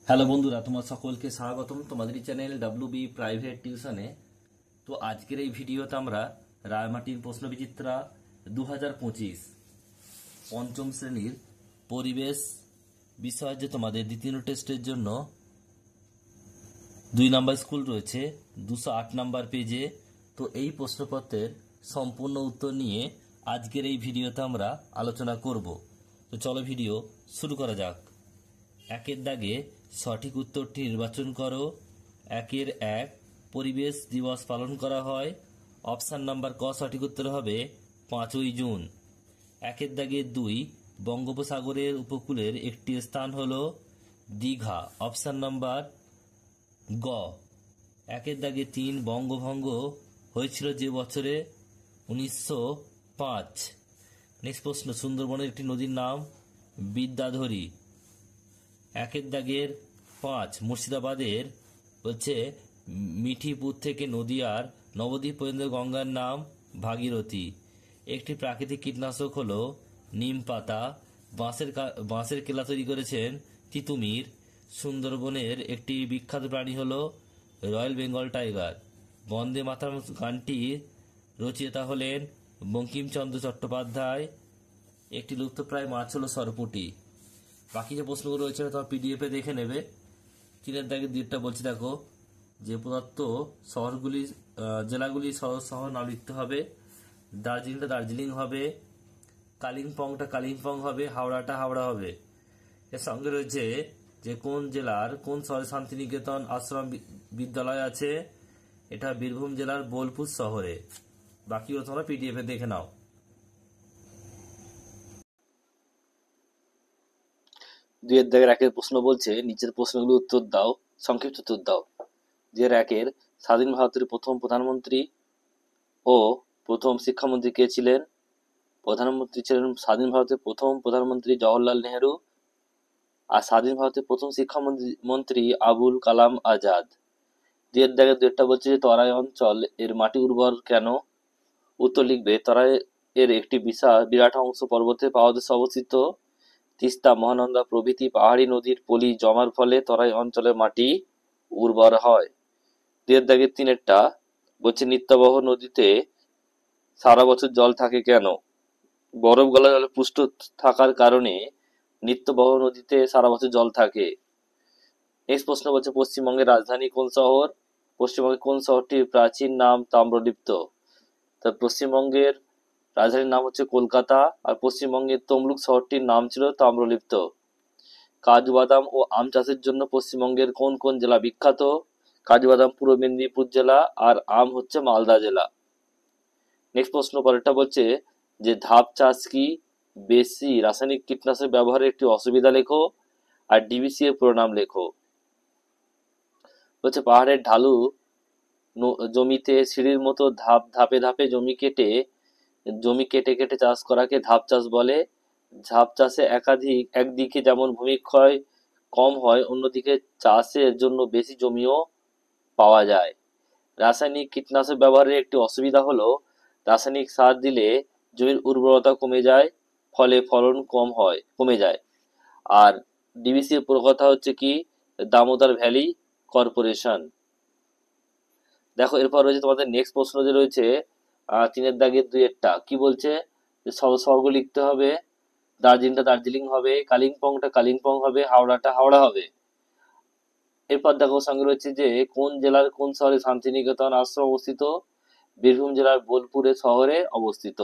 Hello বন্ধুরা, তোমার সকলকে স্বাগতম তোমাদের চ্যানেল WB প্রাইভেট টিউশনে। তো আজকের এই ভিডিওতে আমরা রায়মার্টিন প্রশ্নবিচিত্রা 2025 পঞ্চম শ্রেণীর পরিবেশ বিষয় যে তোমাদের দ্বিতীয় টেস্টের জন্য 2 নাম্বার স্কুল রয়েছে 208 নাম্বার পেজে। তো এই প্রশ্নপত্রের সম্পূর্ণ উত্তর নিয়ে আজকের এই ভিডিওতে আমরা আলোচনা করব। তো চলো ভিডিও শুরু করা যাক। একের দাগে সঠিক উত্তরটি নির্বাচন করো। 1 পরিবেশ দিবস পালন করা হয়। অপশান নাম্বার ক সঠিক উত্তর হবে 5ই জুন। একের দাগে 2 বঙ্গোপসাগরের উপকূলের একটি স্থান হল দীঘা। অপশান নাম্বার গ। একের দাগে 3 বঙ্গভঙ্গ হয়েছিল যে বছরে 1905। নেক্সট প্রশ্ন, সুন্দরবনের একটি নদীর নাম বিদ্যাধরী। একের দাগের 5 মুর্শিদাবাদের হচ্ছে মিঠিপুর থেকে নদিয়ার নবদ্বীপ পর্যন্ত গঙ্গার নাম ভাগীরথী। একটি প্রাকৃতিক কীটনাশক হলো নিম পাতা। বাঁশের কেলা তৈরি করেছেন তিতুমির। সুন্দরবনের একটি বিখ্যাত প্রাণী হলো রয়্যাল বেঙ্গল টাইগার। বন্দে মাতরম গানটির রচয়িতা হলেন বঙ্কিমচন্দ্র চট্টোপাধ্যায়। একটি লুপ্তপ্রায় মাছ হলো সরপুঁটি। বাকি যে প্রশ্নগুলো রয়েছে তোমার পিডিএফে দেখে নেবে। 3 দাগের 2টা বলছি, দেখো যে প্রদত্ত শহরগুলি জেলাগুলি শহর নাম লিখতে হবে। দার্জিলিংটা দার্জিলিং হবে, কালিম্পংটা কালিম্পং হবে, হাওড়াটা হাওড়া হবে। এর সঙ্গে রয়েছে যে কোন জেলার কোন শহরে শান্তিনিকেতন আশ্রম বিদ্যালয় আছে, এটা বীরভূম জেলার বোলপুর শহরে। বাকিগুলো তোমরা পিডিএফে দেখে নাও। 2 দাগের 1 প্রশ্ন বলছে নিচের প্রশ্নগুলো উত্তর দাও, সংক্ষিপ্ত উত্তর দাও। 2 স্বাধীন ভারতের প্রথম প্রধানমন্ত্রী ও প্রথম শিক্ষামন্ত্রী কে ছিলেন? প্রধানমন্ত্রী ছিলেন স্বাধীন ভারতের প্রথম প্রধানমন্ত্রী জওহরলাল নেহেরু। আর স্বাধীন ভারতের প্রথম শিক্ষামন্ত্রী আবুল কালাম আজাদ। 2 দাগের 2টা বলছে যে তরাই অঞ্চল এর মাটি উর্বর কেন? উত্তর লিখবে, তরাই এর একটি বিরাট অংশ পর্বতের পাদদেশে অবস্থিত। তিস্তা, মহানন্দা প্রভৃতি পাহাড়ি নদীর পলি জমার ফলে তরাই অঞ্চলের মাটি উর্বর হয়। 2 দাগের 3টা বলছে নিত্যবহ নদীতে সারা বছর জল থাকে কেন? বরফ গলা জলে পুষ্ট থাকার কারণে নিত্যবহ নদীতে সারা বছর জল থাকে। নেক্সট প্রশ্ন বলছে পশ্চিমবঙ্গের রাজধানী কোন শহর? পশ্চিমবঙ্গের কোন শহরটির প্রাচীন নাম তাম্রলিপ্ত? তা পশ্চিমবঙ্গের রাজধানীর নাম হচ্ছে কলকাতা, আর পশ্চিমবঙ্গের তমলুক শহরটির নাম ছিল তাম্রলিপ্ত। কাজু বাদাম ও আম চাষের জন্য পশ্চিমবঙ্গের কোন কোন জেলা বিখ্যাত? কাজু বাদাম পূর্ব মেদিনীপুর জেলা, আর আম হচ্ছে মালদা জেলা। নেক্সট প্রশ্ন পরেরটা বলছে যে ধাপ চাষ কি? বেশি রাসায়নিক কীটনাশক ব্যবহারের একটি অসুবিধা লেখো, আর ডিবিসি এর পুরো নাম লেখো। বলছে পাহাড়ের ঢালু জমিতে সিঁড়ির মতো ধাপে ধাপে জমি কেটে কেটে চাষ করাকে ধাপ চাষ বলে। ধাপ চাষে একদিকে যেমন ভূমিক্ষয় কম হয়, অন্যদিকে চাষের জন্য বেশি জমিও পাওয়া যায়। রাসায়নিক কীটনাশক ব্যবহারের একটি অসুবিধা হলো রাসায়নিক সার দিলে জমির উর্বরতা কমে যায়, ফলে ফলন কমে যায়। আর ডিবিসি এর পুরো কথা হচ্ছে কি? Damodar valley corporation. দেখো এরপর রয়েছে তোমাদের নেক্সট প্রশ্ন যে রয়েছে 3 দাগের 2টা কি বলছে? শহরগুলো লিখতে হবে। দার্জিলিংটা দার্জিলিং হবে, কালিম্পংটা কালিম্পং হবে, হাওড়াটা হাওড়া হবে। এরপর দেখো সঙ্গে রয়েছে যে কোন জেলার কোন শহরে শান্তিনিকেতন আশ্রম অবস্থিত? বীরভূম জেলার বোলপুরে শহরে অবস্থিত।